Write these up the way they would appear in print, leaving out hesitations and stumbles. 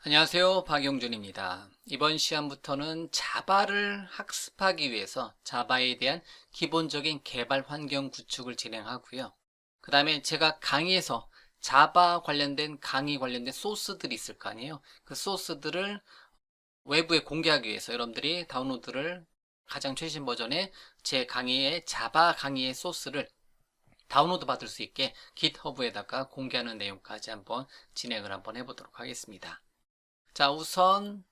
안녕하세요. 박용준입니다. 이번 시간부터는 자바를 학습하기 위해서 자바에 대한 기본적인 개발 환경 구축을 진행하고요. 그 다음에 제가 강의에서 자바 관련된 강의 관련된 소스들이 있을 거 아니에요. 그 소스들을 외부에 공개하기 위해서 여러분들이 다운로드를 가장 최신 버전의 제 강의의 자바 강의의 소스를 다운로드 받을 수 있게 깃허브에다가 공개하는 내용까지 한번 진행을 한번 해보도록 하겠습니다. 자, 우선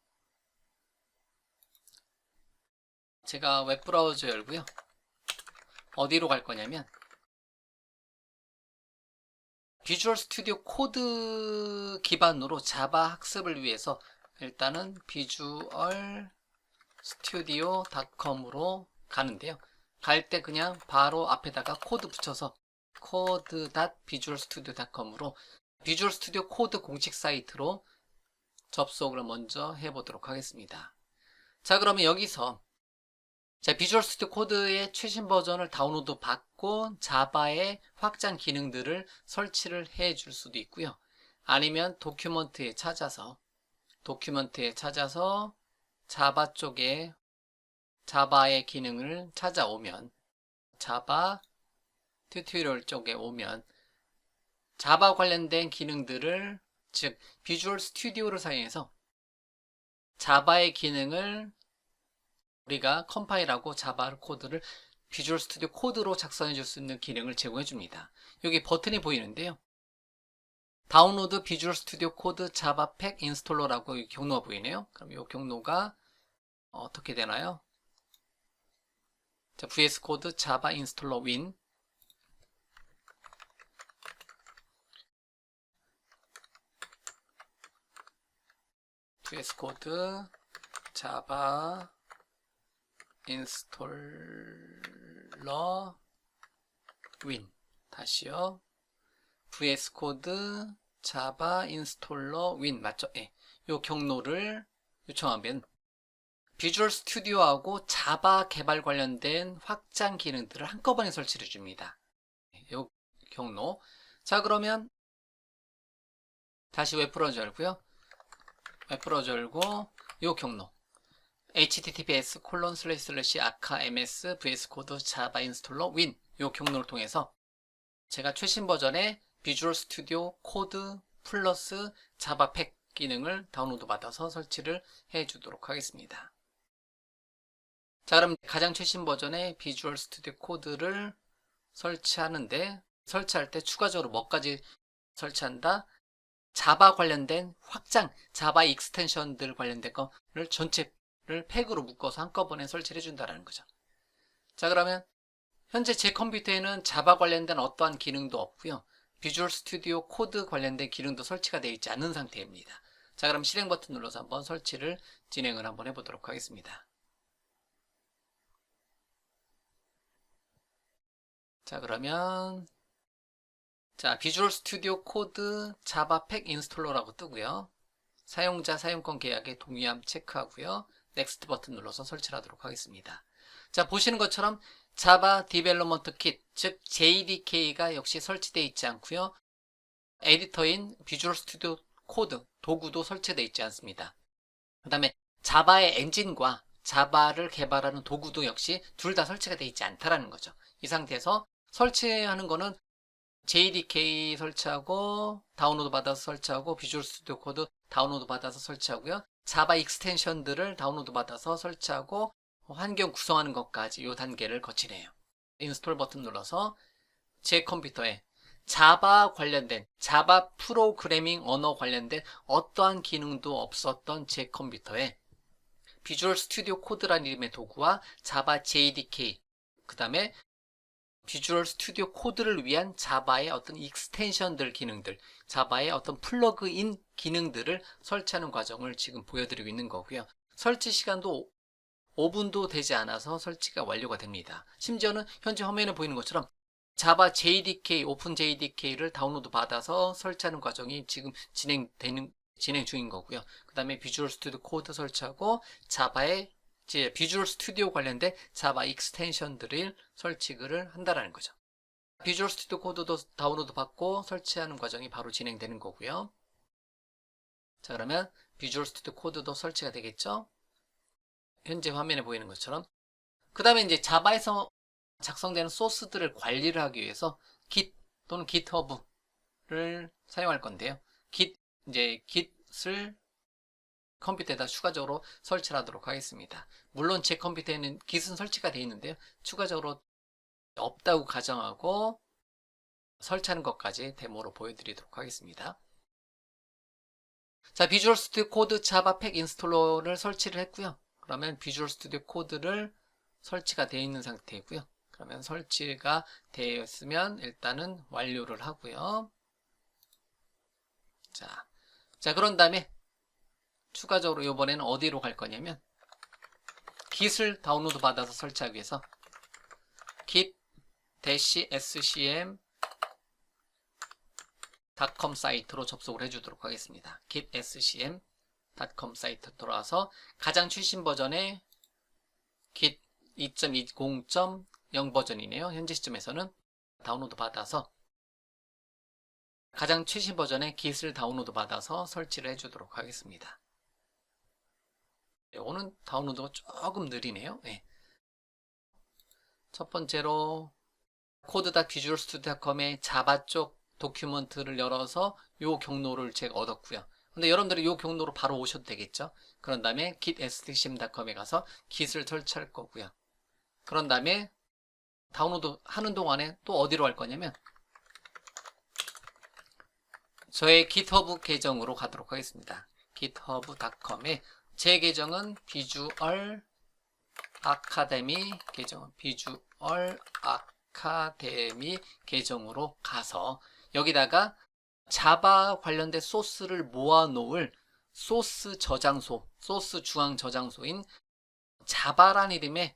제가 웹브라우저 열고요. 어디로 갈 거냐면 비주얼 스튜디오 코드 기반으로 자바 학습을 위해서 일단은 비주얼 스튜디오.com으로 가는데요. 갈 때 그냥 바로 앞에다가 코드 붙여서 code.visualstudio.com으로 비주얼 스튜디오 코드 공식 사이트로 접속을 먼저 해보도록 하겠습니다. 자, 그러면 여기서 비주얼 스튜디오 코드의 최신 버전을 다운로드 받고 자바의 확장 기능들을 설치를 해 줄 수도 있고요. 아니면 도큐먼트에 찾아서 자바 쪽에 자바의 기능을 찾아오면 자바 튜토리얼 쪽에 오면 자바 관련된 기능들을 즉 비주얼 스튜디오를 사용해서 자바의 기능을 우리가 컴파일하고 자바 코드를 비주얼 스튜디오 코드로 작성해 줄 수 있는 기능을 제공해 줍니다. 여기 버튼이 보이는데요. 다운로드 비주얼 스튜디오 코드 자바 팩 인스톨러라고 경로가 보이네요. 그럼 이 경로가 어떻게 되나요? 자, vs 코드 자바 인스톨러 윈 vs 코드 자바 인스톨러 윈 다시요. vs 코드 자바 인스톨러 윈 맞죠? 예. 요 경로를 요청하면 비주얼 스튜디오하고 자바 개발 관련된 확장 기능들을 한꺼번에 설치해 줍니다. 요 경로. 자, 그러면 다시 웹브라우저 열고요. 웹브라우저 열고 요 경로 https://aka.ms vscode java installer win 요 경로를 통해서 제가 최신 버전의 비주얼 스튜디오 코드 플러스 자바 팩 기능을 다운로드 받아서 설치를 해 주도록 하겠습니다. 자, 그럼 가장 최신 버전의 비주얼 스튜디오 코드를 설치하는데 설치할 때 추가적으로 뭐까지 설치한다? 자바 관련된 확장, 자바 익스텐션들 관련된 거를 전체를 팩으로 묶어서 한꺼번에 설치를 해준다는 거죠. 자, 그러면 현재 제 컴퓨터에는 자바 관련된 어떠한 기능도 없고요. 비주얼 스튜디오 코드 관련된 기능도 설치가 되어 있지 않은 상태입니다. 자, 그럼 실행 버튼 눌러서 한번 설치를 진행을 한번 해보도록 하겠습니다. 자, 그러면 비주얼 스튜디오 코드 자바 팩 인스톨러라고 뜨고요. 사용자 사용권 계약에 동의함 체크하고요. 넥스트 버튼 눌러서 설치를 하도록 하겠습니다. 자, 보시는 것처럼 자바 디벨로먼트 킷, 즉 JDK가 역시 설치되어 있지 않고요. 에디터인 비주얼 스튜디오 코드, 도구도 설치되어 있지 않습니다. 그 다음에 자바의 엔진과 자바를 개발하는 도구도 역시 둘 다 설치가 되어 있지 않다라는 거죠. 이 상태에서 설치하는 거는 JDK 설치하고 다운로드 받아서 설치하고 비주얼 스튜디오 코드 다운로드 받아서 설치하고요. 자바 익스텐션들을 다운로드 받아서 설치하고 환경 구성하는 것까지 이 단계를 거치네요. 인스톨 버튼 눌러서 제 컴퓨터에 자바 관련된 자바 프로그래밍 언어 관련된 어떠한 기능도 없었던 제 컴퓨터에 비주얼 스튜디오 코드라는 이름의 도구와 자바 JDK 그 다음에 비주얼 스튜디오 코드를 위한 자바의 어떤 익스텐션들 기능들, 자바의 어떤 플러그인 기능들을 설치하는 과정을 지금 보여드리고 있는 거고요. 설치 시간도 5분도 되지 않아서 설치가 완료가 됩니다. 심지어는 현재 화면에 보이는 것처럼 자바 JDK, 오픈 JDK를 다운로드 받아서 설치하는 과정이 지금 진행 중인 거고요. 그 다음에 비주얼 스튜디오 코드 설치하고 자바의 비주얼 스튜디오 관련된 자바 익스텐션들을 설치를 한다라는 거죠. 비주얼 스튜디오 코드도 다운로드 받고 설치하는 과정이 바로 진행되는 거고요. 자, 그러면 비주얼 스튜디오 코드도 설치가 되겠죠? 현재 화면에 보이는 것처럼. 그 다음에 이제 자바에서 작성되는 소스들을 관리를 하기 위해서 Git 또는 GitHub를 사용할 건데요. 이제 Git을 컴퓨터에다 추가적으로 설치를 하도록 하겠습니다. 물론 제 컴퓨터에는 Git은 설치가 되어 있는데요. 추가적으로 없다고 가정하고 설치하는 것까지 데모로 보여드리도록 하겠습니다. 자, 비주얼 스튜디오 코드 자바 팩 인스톨러를 설치를 했고요. 그러면 비주얼 스튜디오 코드를 설치가 되어 있는 상태이고요. 그러면 설치가 되어 있으면 일단은 완료를 하고요. 자, 그런 다음에 추가적으로 이번에는 어디로 갈 거냐면 Git을 다운로드 받아서 설치하기 위해서 git-scm.com 사이트로 접속을 해주도록 하겠습니다. git-scm.com 사이트 들어와서 가장 최신 버전의 git 2.20.0 버전이네요. 현재 시점에서는 다운로드 받아서 가장 최신 버전의 Git을 다운로드 받아서 설치를 해주도록 하겠습니다. 이거는 다운로드가 조금 느리네요. 네. 첫 번째로 code.visualstudio.com의 자바 쪽 도큐먼트를 열어서 이 경로를 제가 얻었고요. 근데 여러분들이 이 경로로 바로 오셔도 되겠죠. 그런 다음에 git-scm.com에 가서 Git을 설치할 거고요. 그런 다음에 다운로드 하는 동안에 또 어디로 갈 거냐면 저의 GitHub 계정으로 가도록 하겠습니다. github.com에 제 계정은 비주얼 아카데미 계정으로 가서 여기다가 자바 관련된 소스를 모아 놓을 소스 저장소, 소스 중앙 저장소인 자바란 이름의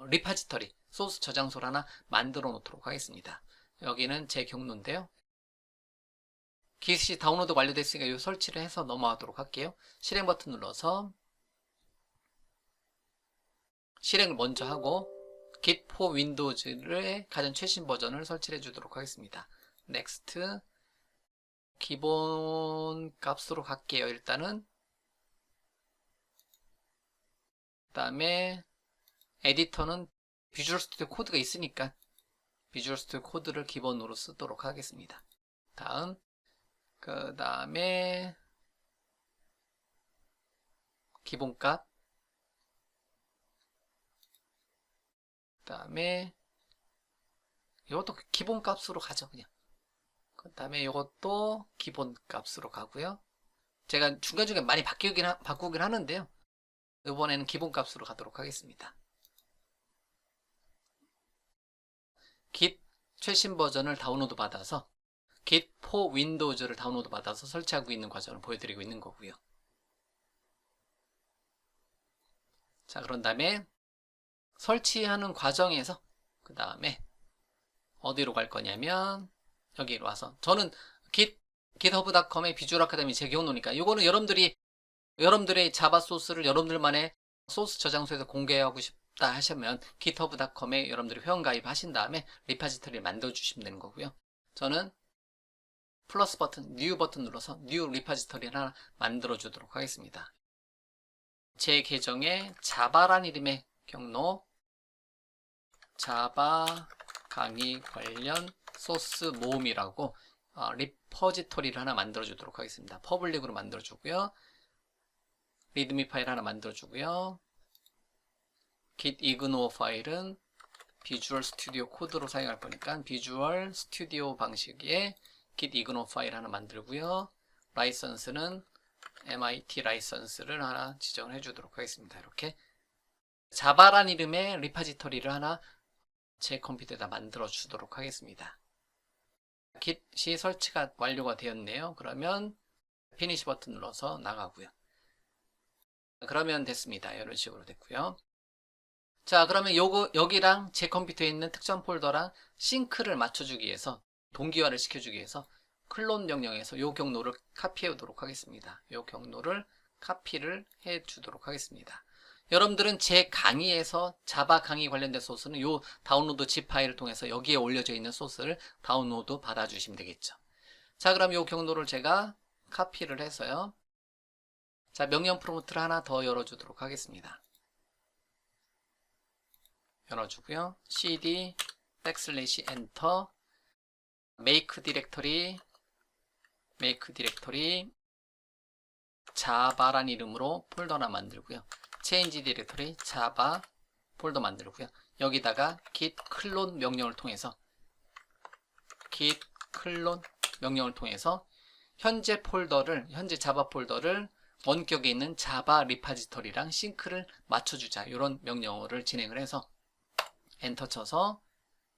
리파지터리, 소스 저장소를 하나 만들어 놓도록 하겠습니다. 여기는 제 경로인데요. Git이 다운로드 완료됐으니까 이 설치를 해서 넘어가도록 할게요. 실행 버튼 눌러서 실행을 먼저 하고 Git for Windows의 가장 최신 버전을 설치해 주도록 하겠습니다. Next. 기본 값으로 갈게요. 일단은. 그 다음에 에디터는 비주얼 스튜디오 코드가 있으니까 비주얼 스튜디오 코드를 기본으로 쓰도록 하겠습니다. 다음. 그 다음에 기본값, 그 다음에 이것도 기본값으로 가죠. 그냥 그 다음에 이것도 기본값으로 가고요. 제가 중간중간 많이 바꾸긴 하는데요. 이번에는 기본값으로 가도록 하겠습니다. Git 최신 버전을 다운로드 받아서 Git for Windows를 다운로드 받아서 설치하고 있는 과정을 보여드리고 있는 거고요. 자, 그런 다음에 설치하는 과정에서 그 다음에 어디로 갈 거냐면 여기로 와서 저는 github.com의 비주얼 아카데미 제 경로니까 이거는 여러분들의 자바 소스를 여러분들만의 소스 저장소에서 공개하고 싶다 하시면 github.com에 여러분들이 회원 가입하신 다음에 리파지터리를 만들어 주시면 되는 거고요. 저는 플러스 버튼, 뉴 버튼 눌러서 뉴 리파지터리를 하나 만들어 주도록 하겠습니다. 제 계정에 자바란 이름의 경로 자바 강의 관련 소스 모음이라고 리퍼지터리를 하나 만들어 주도록 하겠습니다. 퍼블릭으로 만들어 주고요. 리드미 파일 하나 만들어 주고요. git ignore 파일은 비주얼 스튜디오 코드로 사용할 거니까 비주얼 스튜디오 방식의 git ignore 파일 하나 만들고요. 라이선스는 MIT 라이선스를 하나 지정을 해주도록 하겠습니다. 이렇게 자바란 이름의 리파지터리를 하나 제 컴퓨터에다 만들어 주도록 하겠습니다. Git이 설치가 완료가 되었네요. 그러면 피니시 버튼 눌러서 나가고요. 그러면 됐습니다. 이런 식으로 됐고요. 자, 그러면 여기랑 제 컴퓨터에 있는 특정 폴더랑 싱크를 맞춰주기 위해서 동기화를 시켜주기 위해서 클론 명령에서 이 경로를 카피해 오도록 하겠습니다. 이 경로를 카피를 해 주도록 하겠습니다. 여러분들은 제 강의에서 자바 강의 관련된 소스는 이 다운로드 zip 파일을 통해서 여기에 올려져 있는 소스를 다운로드 받아주시면 되겠죠. 자, 그럼 이 경로를 제가 카피를 해서요. 자, 명령 프롬프트를 하나 더 열어주도록 하겠습니다. 열어주고요. cd \엔터 make 디렉터리 자바란 이름으로 폴더 하나 만들고요. change 디렉터리 자바 폴더 만들고요. 여기다가 git 클론 명령을 통해서 현재 자바 폴더를 원격에 있는 자바 리파지터리랑 싱크를 맞춰주자. 이런 명령어를 진행을 해서 엔터 쳐서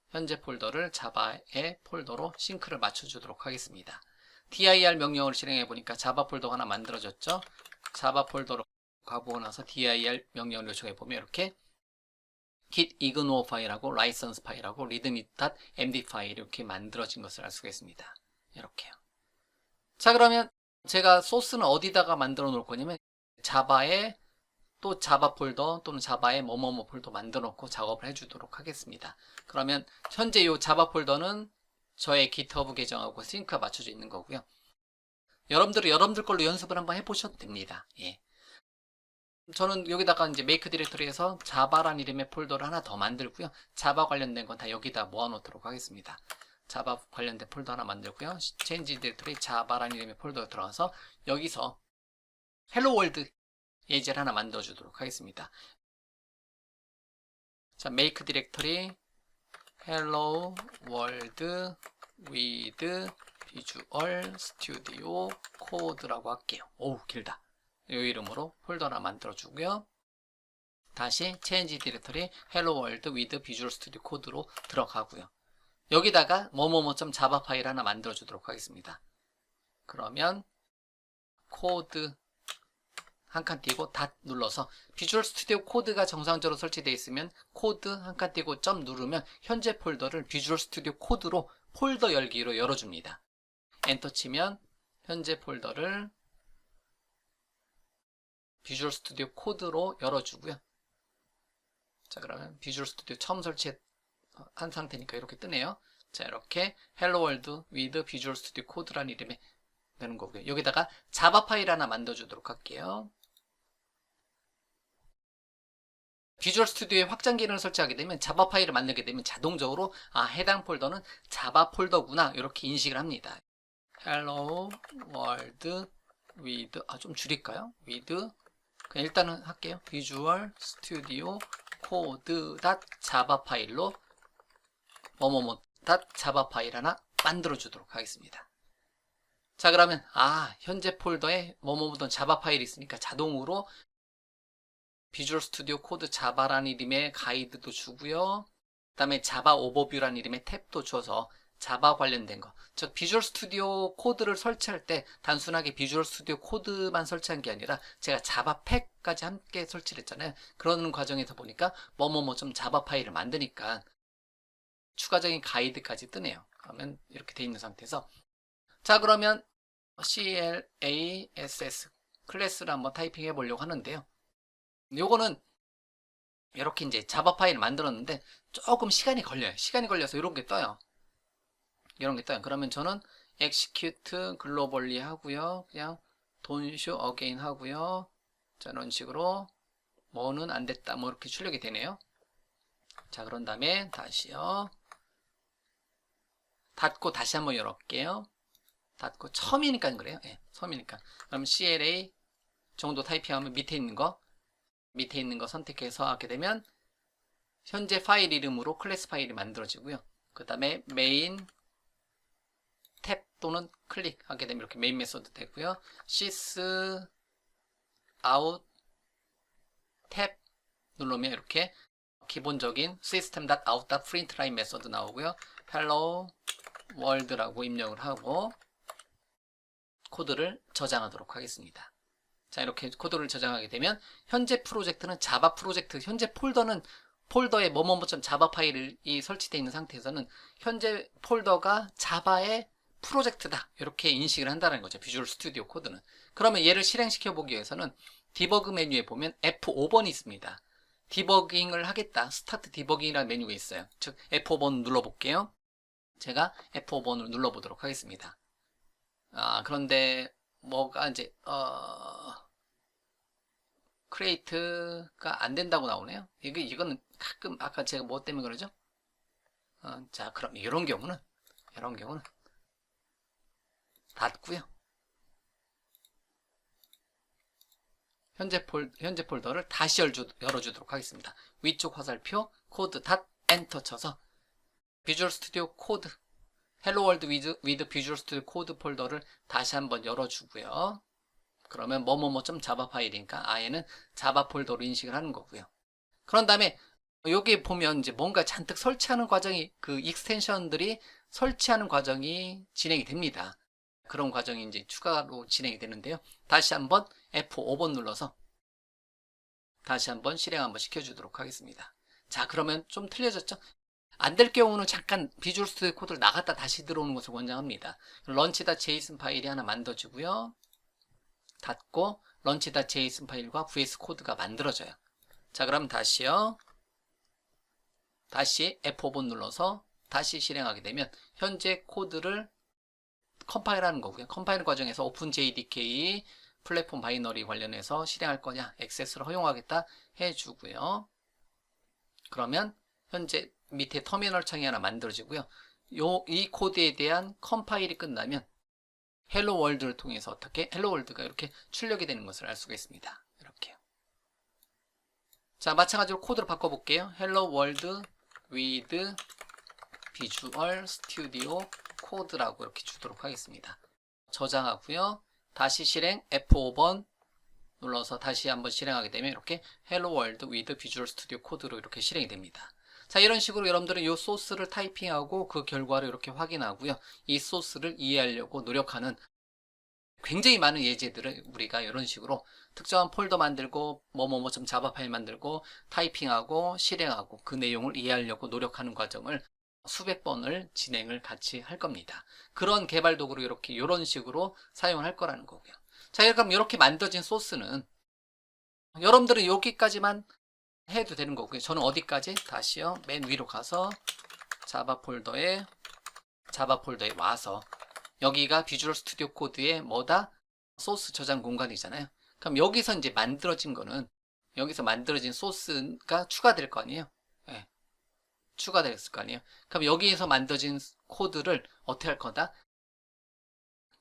현재 폴더를 자바의 폴더로 싱크를 맞춰주도록 하겠습니다. dir 명령어를 실행해 보니까 자바 폴더가 하나 만들어졌죠. 자바 폴더로 가보고 나서 dir 명령을 요청해 보면 이렇게 git ignore 파일하고 license 파일하고 readme.md 파일이 이렇게 만들어진 것을 알 수가 있습니다. 이렇게요. 자, 그러면 제가 소스는 어디다가 만들어 놓을 거냐면 자바에 또 자바 폴더 또는 자바의 뭐뭐뭐 폴더 만들어 놓고 작업을 해주도록 하겠습니다. 그러면 현재 이 자바 폴더는 저의 GitHub 계정하고 싱크가 맞춰져 있는 거고요. 여러분들 걸로 연습을 한번 해보셔도 됩니다. 예. 저는 여기다가 이제 make 디렉터리에서 자바란 이름의 폴더를 하나 더 만들고요. 자바 관련된 건 다 여기다 모아놓도록 하겠습니다. 자바 관련된 폴더 하나 만들고요. change 디렉터리 자바란 이름의 폴더에 들어가서 여기서 hello world 예제를 하나 만들어 주도록 하겠습니다. 자, make 디렉터리 hello world with visual studio code라고 할게요. 오우, 길다. 이 이름으로 폴더 하나 만들어 주고요. 다시 change 디렉터리 hello world with visual studio code로 들어가고요. 여기다가 뭐뭐뭐.java 파일 하나 만들어 주도록 하겠습니다. 그러면 코드 한 칸 띄고 닷 눌러서 비주얼 스튜디오 코드가 정상적으로 설치되어 있으면 코드 한 칸 띄고 점 누르면 현재 폴더를 비주얼 스튜디오 코드로 폴더 열기로 열어줍니다. 엔터 치면 현재 폴더를 비주얼 스튜디오 코드로 열어주고요. 자, 그러면 비주얼 스튜디오 처음 설치한 상태니까 이렇게 뜨네요. 자, 이렇게 hello world with visual studio code라는 이름이 되는 거고요. 여기다가 자바 파일 하나 만들어 주도록 할게요. 비주얼 스튜디오에 확장 기능을 설치하게 되면 자바 파일을 만들게 되면 자동적으로 해당 폴더는 자바 폴더구나 이렇게 인식을 합니다. hello world with 좀 줄일까요? with 그냥 일단은 할게요. 비주얼 스튜디오 코드 자바 파일로 뭐뭐뭐 자바 파일 하나 만들어 주도록 하겠습니다. 자, 그러면 현재 폴더에 뭐뭐뭐던 자바 파일이 있으니까 자동으로 비주얼 스튜디오 코드 자바라는 이름의 가이드도 주고요. 그 다음에 자바 오버뷰라는 이름의 탭도 줘서 자바 관련된 거, 즉 비주얼 스튜디오 코드를 설치할 때 단순하게 비주얼 스튜디오 코드만 설치한 게 아니라 제가 자바 팩까지 함께 설치를 했잖아요. 그러는 과정에서 보니까 뭐뭐뭐.java 파일을 만드니까 추가적인 가이드까지 뜨네요. 그러면 이렇게 돼 있는 상태에서 자, 그러면 class 클래스를 한번 타이핑 해 보려고 하는데요. 요거는 이렇게 이제 자바 파일을 만들었는데 조금 시간이 걸려요. 시간이 걸려서 이런 게 떠요. 그러면 저는 execute globally 하고요. 그냥 don't show again 하고요. 자, 이런 식으로 뭐는 안 됐다 뭐 이렇게 출력이 되네요. 자, 그런 다음에 다시요. 닫고 다시 한번 열어볼게요. 닫고 처음이니까 그래요. 예, 처음이니까. 그럼 CLA 정도 타이핑하면 밑에 있는 거 선택해서 하게 되면 현재 파일 이름으로 클래스 파일이 만들어지고요. 그 다음에 메인 탭 또는 클릭하게 되면 이렇게 메인 메소드 되고요. sys out 탭 누르면 이렇게 기본적인 system.out.println 메소드 나오고요. hello world라고 입력을 하고 코드를 저장하도록 하겠습니다. 자, 이렇게 코드를 저장하게 되면 현재 프로젝트는 자바 프로젝트, 현재 폴더에 뭐뭐뭐.java 파일이 설치되어 있는 상태에서는 현재 폴더가 자바의 프로젝트다 이렇게 인식을 한다는 거죠. 비주얼 스튜디오 코드는. 그러면 얘를 실행시켜 보기 위해서는 디버그 메뉴에 보면 F5번이 있습니다. 디버깅을 하겠다. 스타트 디버깅이라는 메뉴가 있어요. 즉 F5번 눌러볼게요. 제가 F5번을 눌러보도록 하겠습니다. 그런데 뭐가 이제 크리에이트가 안 된다고 나오네요. 이거는 가끔 아까 제가 뭐 때문에 그러죠? 자, 그럼 이런 경우는 닫고요. 현재 폴더를 다시 열어주도록 하겠습니다. 위쪽 화살표 코드 닷 엔터 쳐서 비주얼 스튜디오 코드 헬로 월드 위드 비주얼 스튜디오 코드 폴더를 다시 한번 열어주고요. 그러면 뭐뭐뭐.java 자바 파일이니까 아예는 자바 폴더로 인식을 하는 거고요. 그런 다음에 여기 보면 이제 뭔가 잔뜩 설치하는 과정이 그 익스텐션들이 설치하는 과정이 진행이 됩니다. 그런 과정이 이제 추가로 진행이 되는데요. 다시 한번 F5번 눌러서 다시 한번 실행 한번 시켜주도록 하겠습니다. 자, 그러면 좀 틀려졌죠? 안 될 경우는 잠깐 비주얼 스튜디오 코드를 나갔다 다시 들어오는 것을 권장합니다. 런치.json 파일이 하나 만들어지고요. 닫고 런치.json 파일과 vs 코드가 만들어져요. 자, 그럼 다시요. 다시 F5번 눌러서 다시 실행하게 되면 현재 코드를 컴파일하는 거고요. 컴파일 과정에서 오픈jdk 플랫폼 바이너리 관련해서 실행할 거냐, 액세스를 허용하겠다 해주고요. 그러면 현재 밑에 터미널 창이 하나 만들어지고요. 이 코드에 대한 컴파일이 끝나면 헬로 월드를 통해서 어떻게 헬로 월드가 이렇게 출력이 되는 것을 알 수가 있습니다. 이렇게요. 자, 마찬가지로 코드를 바꿔볼게요. 헬로 월드 with 비주얼 스튜디오 코드라고 이렇게 주도록 하겠습니다. 저장하고요. 다시 실행 F5번 눌러서 다시 한번 실행하게 되면 이렇게 헬로 월드 with 비주얼 스튜디오 코드로 이렇게 실행이 됩니다. 자, 이런 식으로 여러분들은 이 소스를 타이핑하고 그 결과를 이렇게 확인하고요. 이 소스를 이해하려고 노력하는 굉장히 많은 예제들을 우리가 이런 식으로 특정한 폴더 만들고 뭐뭐뭐.java 자바 파일 만들고 타이핑하고 실행하고 그 내용을 이해하려고 노력하는 과정을 수백 번을 진행을 같이 할 겁니다. 그런 개발 도구로 이런 식으로 사용을 할 거라는 거고요. 자, 그럼 이렇게 만들어진 소스는 여러분들은 여기까지만 해도 되는 거고요. 저는 어디까지? 다시요. 맨 위로 가서 자바 폴더에 와서 여기가 비주얼 스튜디오 코드의 뭐다? 소스 저장 공간이잖아요. 그럼 여기서 이제 만들어진 거는 여기서 만들어진 소스가 추가될 거 아니에요? 네. 추가됐을 거 아니에요? 그럼 여기에서 만들어진 코드를 어떻게 할 거다?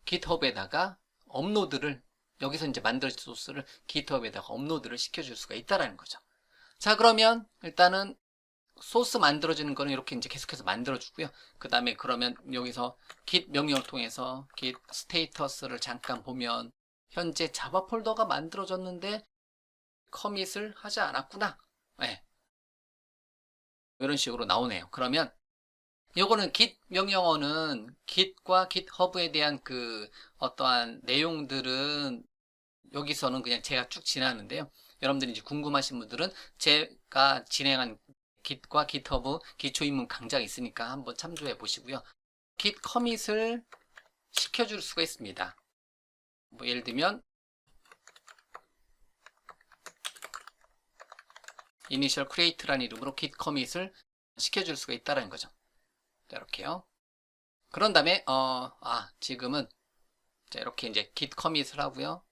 GitHub에다가 업로드를 여기서 이제 만들어진 소스를 GitHub에다가 업로드를 시켜줄 수가 있다라는 거죠. 자, 그러면 일단은 소스 만들어지는 거는 이렇게 이제 계속해서 만들어주고요. 그 다음에 그러면 여기서 git 명령을 통해서 git 스테이터스를 잠깐 보면 현재 자바 폴더가 만들어졌는데 커밋을 하지 않았구나. 네. 이런 식으로 나오네요. 그러면 요거는 git 명령어는 git과 github에 대한 그 어떠한 내용들은 여기서는 그냥 제가 쭉 지나는데요. 여러분들이 이제 궁금하신 분들은 제가 진행한 git과 github 기초 입문 강좌가 있으니까 한번 참조해 보시고요. git 커밋을 시켜줄 수가 있습니다. 뭐 예를 들면 initial create라는 이름으로 git 커밋을 시켜줄 수가 있다는 거죠. 자, 이렇게요. 그런 다음에 지금은 자, 이렇게 이제 git 커밋을 하고요.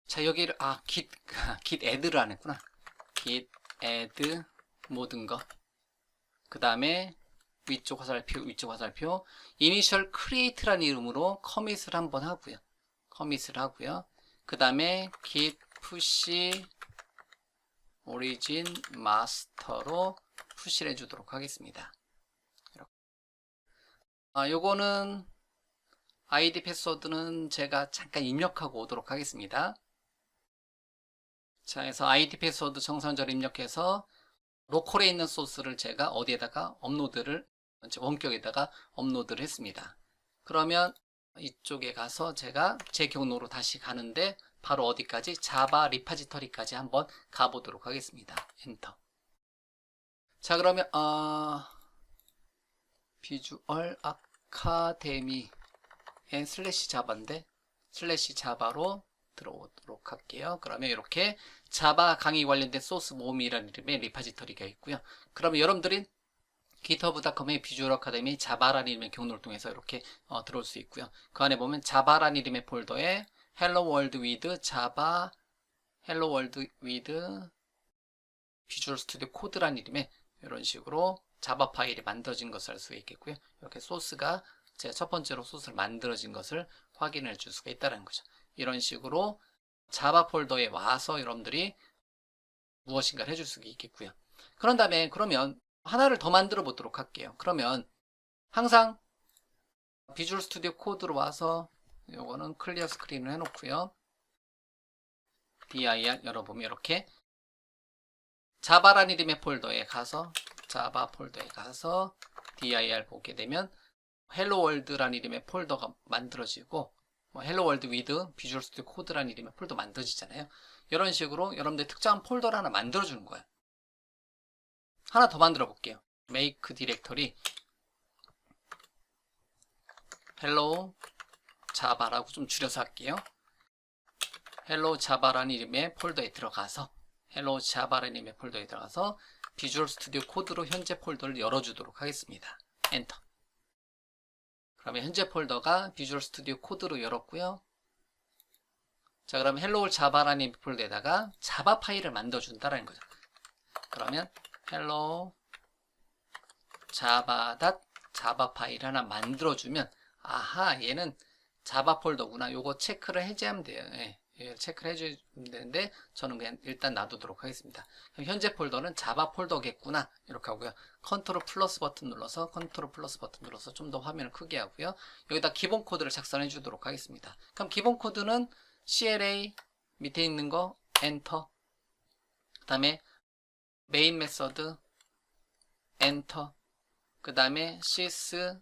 자, 여기를 git add를 안 했구나. git add 모든 거. 그 다음에 위쪽 화살표 initial create라는 이름으로 커밋을 한번 하고요. 그 다음에 git push origin master로 푸시를 해주도록 하겠습니다. 요거는 아이디 패스워드는 제가 잠깐 입력하고 오도록 하겠습니다. 자, 그래서 아이디 패스워드 정상적으로 입력해서 로컬에 있는 소스를 제가 어디에다가 원격에다가 업로드를 했습니다. 그러면 이쪽에 가서 제가 제 경로로 다시 가는데 바로 어디까지? 자바 리파지터리까지 한번 가보도록 하겠습니다. 엔터. 자, 그러면 비주얼 아카데미의 슬래시 자바인데 슬래시 자바로 들어오도록 할게요. 그러면 이렇게 자바 강의 관련된 소스 모음이라는 이름의 리파지터리가 있고요. 그러면 여러분들이 github.com의 비주얼 아카데미 자바라는 이름의 경로를 통해서 이렇게 들어올 수 있고요. 그 안에 보면 자바라는 이름의 폴더에 Hello World with Java, Hello World with 비주얼 스튜디오 코드라는 이름의 이런 식으로 자바 파일이 만들어진 것을 알 수 있겠고요. 이렇게 소스가 제가 첫 번째로 소스를 만들어진 것을 확인해 줄 수가 있다는 거죠. 이런 식으로 자바 폴더에 와서 여러분들이 무엇인가를 해줄 수가 있겠고요. 그런 다음에 그러면 하나를 더 만들어 보도록 할게요. 그러면 항상 비주얼 스튜디오 코드로 와서 요거는 클리어 스크린을 해놓고요. dir 열어보면 이렇게 자바라는 이름의 폴더에 가서 자바 폴더에 가서 dir 보게 되면 헬로 월드라는 이름의 폴더가 만들어지고 헬로 월드 위드 비주얼 스튜디오 코드라는 이름의 폴더 만들어지잖아요. 이런 식으로 여러분들 특정한 폴더를 하나 만들어주는 거예요. 하나 더 만들어 볼게요. make 디렉터리 hello java라고 좀 줄여서 할게요. hello java라는 이름의 폴더에 들어가서 hello java라는 이름의 폴더에 들어가서 비주얼 스튜디오 코드로 현재 폴더를 열어주도록 하겠습니다. 엔터. 그러면 현재 폴더가 비주얼 스튜디오 코드로 열었고요. 자, 그러면 hello java라는 폴더에다가 자바 파일을 만들어준다는 거죠. 그러면 hello java 파일 하나 만들어주면 아하 얘는 자바 폴더구나. 요거 체크를 해제하면 돼요. 예, 체크를 해주면 되는데 저는 그냥 일단 놔두도록 하겠습니다. 그럼 현재 폴더는 자바 폴더겠구나 이렇게 하고요. 컨트롤 플러스 버튼 눌러서 좀 더 화면을 크게 하고요. 여기다 기본 코드를 작성해 주도록 하겠습니다. 그럼 기본 코드는 CLA 밑에 있는 거 엔터, 그 다음에 메인 메서드 엔터, 그 다음에 sys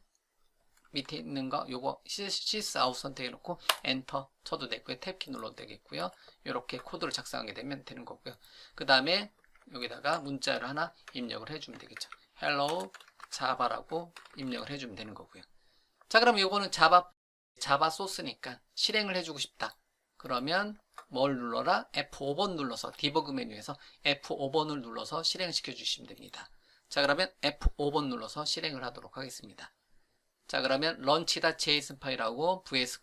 밑에 있는 거 요거 sys 아웃 선택해 놓고 엔터 쳐도 되고요. 탭키 눌러도 되겠고요. 이렇게 코드를 작성하게 되면 되는 거고요. 그 다음에 여기다가 문자를 하나 입력을 해주면 되겠죠. hello java라고 입력을 해주면 되는 거고요. 자, 그럼 요거는 자바 소스니까 실행을 해주고 싶다. 그러면 뭘 눌러라? F5번 눌러서 디버그 메뉴에서 F5번을 눌러서 실행시켜 주시면 됩니다. 자, 그러면 F5번 눌러서 실행을 하도록 하겠습니다. 자, 그러면 launch.json 파일하고 .vs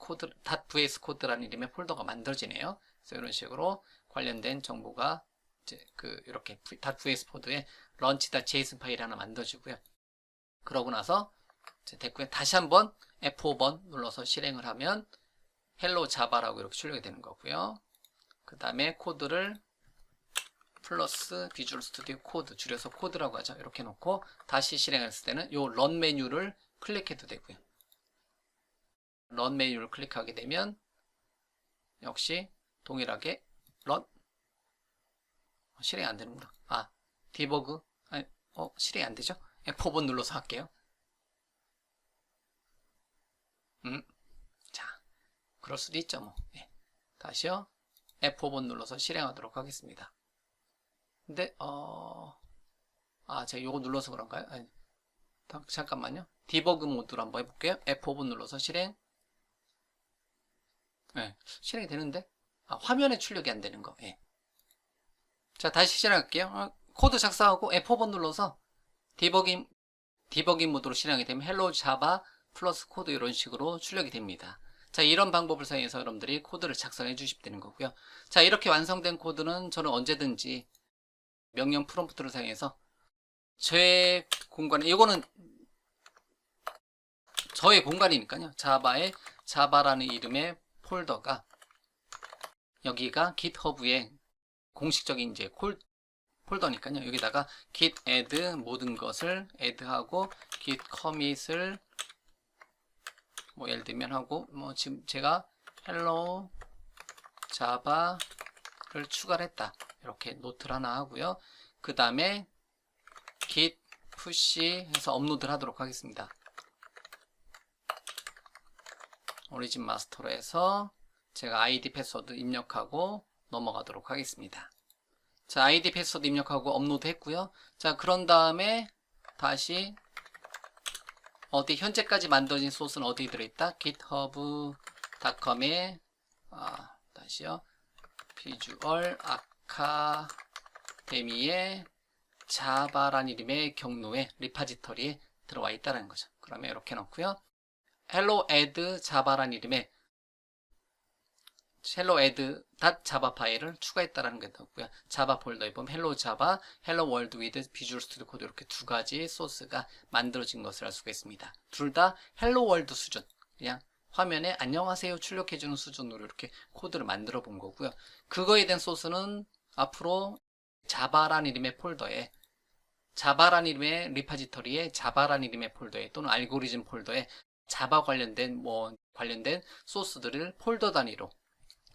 코드라는 이름의 폴더가 만들어지네요. 그래서 이런 식으로 관련된 정보가 이제 이렇게 .vs 코드에 launch.json 파일 하나 만들어지고요. 그러고 나서 이제 됐고요. 다시 한번 F5번 눌러서 실행을 하면 hello java라고 이렇게 출력이 되는 거고요. 그 다음에 코드를 플러스 비주얼 스튜디오 코드 줄여서 코드라고 하죠. 이렇게 놓고 다시 실행했을 때는 요 런 메뉴를 클릭해도 되고요. 런 메뉴를 클릭하게 되면 역시 동일하게 런 실행 안 되는구나. 디버그 실행 안 되죠? F5번 눌러서 할게요. 자, 그럴 수도 있죠 뭐. 네. 다시요. F5번 눌러서 실행하도록 하겠습니다. 근데 제가 요거 눌러서 그런가요? 아니, 잠깐만요. 디버그 모드로 한번 해볼게요. F5번 눌러서 실행. 네, 실행이 되는데 화면에 출력이 안 되는 거. 네. 자, 다시 실행할게요. 코드 작성하고 F5번 눌러서 디버깅 모드로 실행이 되면 hello java 플러스 코드 이런 식으로 출력이 됩니다. 자, 이런 방법을 사용해서 여러분들이 코드를 작성해 주시면 되는 거고요. 자, 이렇게 완성된 코드는 저는 언제든지 명령 프롬프트를 사용해서 제 공간에, 이거는 저의 공간이니까요. 자바의 자바라는 이름의 폴더가 여기가 GitHub의 공식적인 이제 폴더니까요. 여기다가 git add 모든 것을 add하고 git commit을 뭐 예를 들면 하고 지금 제가 hello java를 추가를 했다. 이렇게 노트를 하나 하고요. 그 다음에 git push 해서 업로드를 하도록 하겠습니다. 오리진 마스터로 해서 제가 아이디 패스워드 입력하고 넘어가도록 하겠습니다. 자, 아이디 패스워드 입력하고 업로드 했고요. 자, 그런 다음에 다시 현재까지 만들어진 소스는 어디 들어있다? github.com에 다시요. 비주얼 아카데미의 자바란 이름의 경로에 리파지터리에 들어와 있다는 거죠. 그러면 이렇게 넣고요. hello add 자바란 이름의 hello add 자바 파일을 추가했다라는 게 나오고요. 자바 폴더에 보면 hello java, hello world with 비주얼 스튜디오 코드 이렇게 두 가지 소스가 만들어진 것을 알 수가 있습니다. 둘 다 hello world 수준, 그냥 화면에 안녕하세요 출력해주는 수준으로 이렇게 코드를 만들어 본 거고요. 그거에 대한 소스는 앞으로 자바란 이름의 폴더에, 자바란 이름의 리파지터리에, 자바란 이름의 폴더에 또는 알고리즘 폴더에 자바 관련된 관련된 소스들을 폴더 단위로,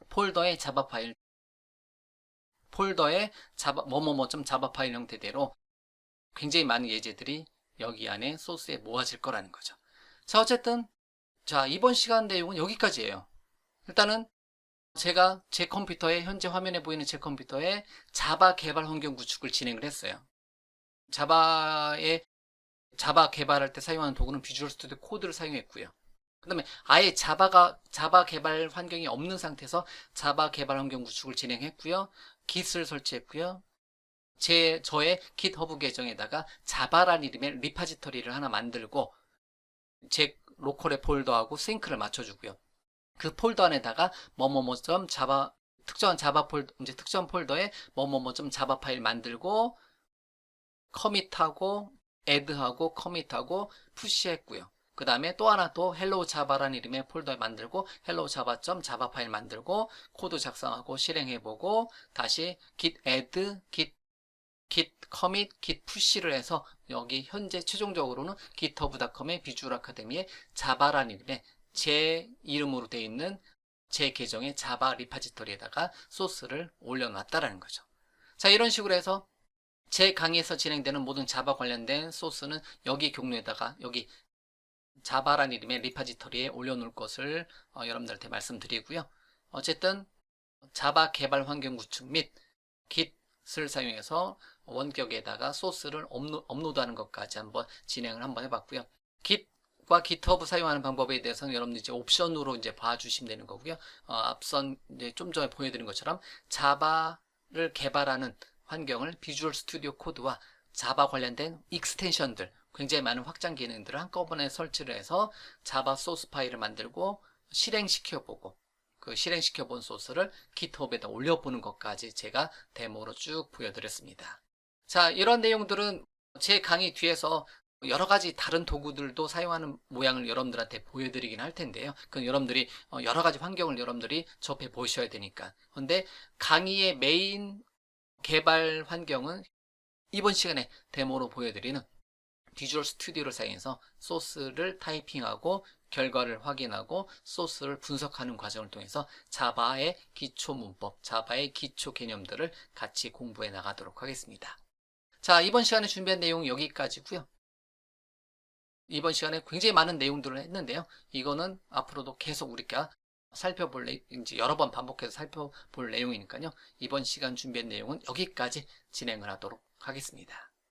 폴더의 자바 파일, 폴더의 자바 자바 파일 형태대로 굉장히 많은 예제들이 여기 안에 소스에 모아질 거라는 거죠. 자, 어쨌든 이번 시간 내용은 여기까지예요. 일단은 제가 제 컴퓨터에, 현재 화면에 보이는 제 컴퓨터에 자바 개발 환경 구축을 진행을 했어요. 자바 개발할 때 사용하는 도구는 비주얼 스튜디오 코드를 사용했고요. 그 다음에 아예 자바 개발 환경이 없는 상태에서 자바 개발 환경 구축을 진행했고요. Git을 설치했고요. 저의 GitHub 계정에다가 자바란 이름의 리파지터리를 하나 만들고 제 로컬의 폴더하고 싱크를 맞춰주고요. 그 폴더 안에다가 자바 특정한 자바 폴더, 이제 특정 폴더에 자바 파일 만들고 커밋하고 add하고 커밋하고 푸시했고요. 그 다음에 또 하나 또 hello java라는 이름의 폴더 만들고 hello java.java 파일 만들고 코드 작성하고 실행해보고 다시 git add, git commit, git push를 해서 여기 현재 최종적으로는 github.com의 비주얼 아카데미의 자바라는 이름의 제 이름으로 되어 있는 제 계정의 자바 리파지터리에다가 소스를 올려놨다라는 거죠. 자, 이런 식으로 해서 제 강의에서 진행되는 모든 자바 관련된 소스는 여기 경로에다가 여기 자바란 이름의 리파지터리에 올려놓을 것을 여러분들한테 말씀드리고요. 어쨌든 자바 개발 환경 구축 및 Git을 사용해서 원격에다가 소스를 업로드하는 것까지 한번 진행을 해봤고요. Git과 GitHub 사용하는 방법에 대해서는 여러분들 이제 옵션으로 이제 봐주시면 되는 거고요. 앞선 이제 좀 전에 보여드린 것처럼 자바를 개발하는 환경을 비주얼 스튜디오 코드와 자바 관련된 익스텐션들, 굉장히 많은 확장 기능들을 한꺼번에 설치를 해서 자바 소스 파일을 만들고 실행시켜보고 그 실행시켜본 소스를 GitHub에다 올려보는 것까지 제가 데모로 쭉 보여드렸습니다. 자, 이런 내용들은 제 강의 뒤에서 여러 가지 다른 도구들도 사용하는 모양을 여러분들한테 보여드리긴 할 텐데요. 그건 여러분들이 여러 가지 환경을 여러분들이 접해 보셔야 되니까. 근데 강의의 메인 개발 환경은 이번 시간에 데모로 보여드리는 비주얼 스튜디오를 사용해서 소스를 타이핑하고 결과를 확인하고 소스를 분석하는 과정을 통해서 자바의 기초 문법, 자바의 기초 개념들을 같이 공부해 나가도록 하겠습니다. 자, 이번 시간에 준비한 내용은 여기까지고요. 이번 시간에 굉장히 많은 내용들을 했는데요. 이거는 앞으로도 계속 우리가 이제 여러 번 반복해서 살펴볼 내용이니까요. 이번 시간 준비한 내용은 여기까지 진행을 하도록 하겠습니다.